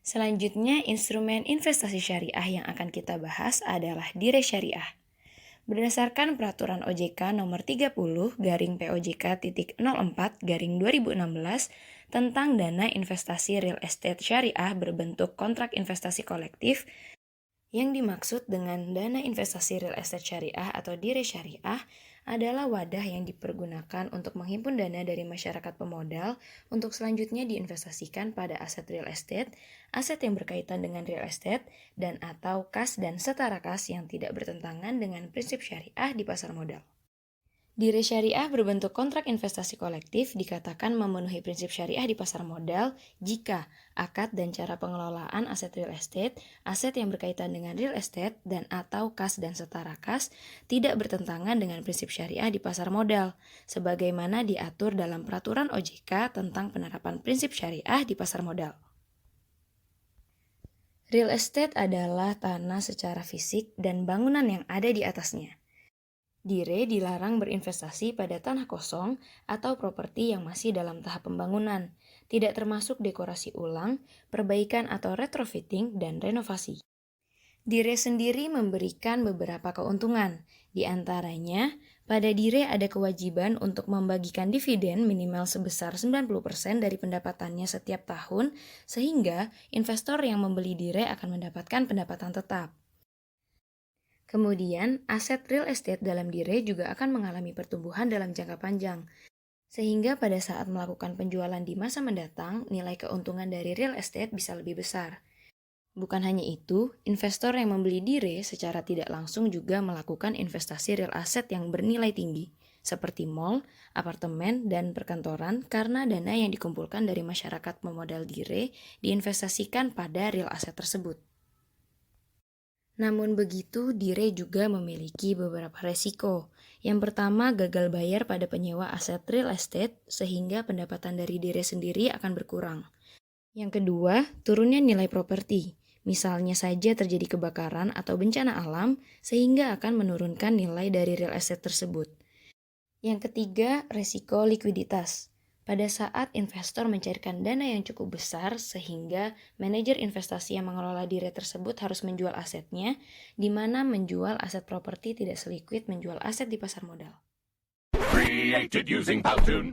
Selanjutnya, instrumen investasi syariah yang akan kita bahas adalah Dire Syariah. Berdasarkan Peraturan OJK Nomor 30/POJK.04/2016 tentang dana investasi real estate syariah berbentuk kontrak investasi kolektif, yang dimaksud dengan dana investasi real estate syariah atau Dire Syariah adalah wadah yang dipergunakan untuk menghimpun dana dari masyarakat pemodal untuk selanjutnya diinvestasikan pada aset real estate, aset yang berkaitan dengan real estate, dan atau kas dan setara kas yang tidak bertentangan dengan prinsip syariah di pasar modal. Dire syariah berbentuk kontrak investasi kolektif dikatakan memenuhi prinsip syariah di pasar modal jika akad dan cara pengelolaan aset real estate, aset yang berkaitan dengan real estate, dan atau kas dan setara kas tidak bertentangan dengan prinsip syariah di pasar modal, sebagaimana diatur dalam Peraturan OJK tentang penerapan prinsip syariah di pasar modal. Real estate adalah tanah secara fisik dan bangunan yang ada di atasnya. Dire dilarang berinvestasi pada tanah kosong atau properti yang masih dalam tahap pembangunan, tidak termasuk dekorasi ulang, perbaikan atau retrofitting, dan renovasi. Dire sendiri memberikan beberapa keuntungan, di antaranya pada Dire ada kewajiban untuk membagikan dividen minimal sebesar 90% dari pendapatannya setiap tahun, sehingga investor yang membeli Dire akan mendapatkan pendapatan tetap. Kemudian, aset real estate dalam Dire juga akan mengalami pertumbuhan dalam jangka panjang, sehingga pada saat melakukan penjualan di masa mendatang, nilai keuntungan dari real estate bisa lebih besar. Bukan hanya itu, investor yang membeli Dire secara tidak langsung juga melakukan investasi real asset yang bernilai tinggi, seperti mall, apartemen, dan perkantoran karena dana yang dikumpulkan dari masyarakat pemodal Dire diinvestasikan pada real asset tersebut. Namun begitu, Dire juga memiliki beberapa resiko. Yang pertama, gagal bayar pada penyewa aset real estate sehingga pendapatan dari Dire sendiri akan berkurang. Yang kedua, turunnya nilai properti. Misalnya saja terjadi kebakaran atau bencana alam sehingga akan menurunkan nilai dari real estate tersebut. Yang ketiga, resiko likuiditas. Pada saat investor mencairkan dana yang cukup besar sehingga manajer investasi yang mengelola Dire tersebut harus menjual asetnya, di mana menjual aset properti tidak seliquid menjual aset di pasar modal. Created using Powtoon.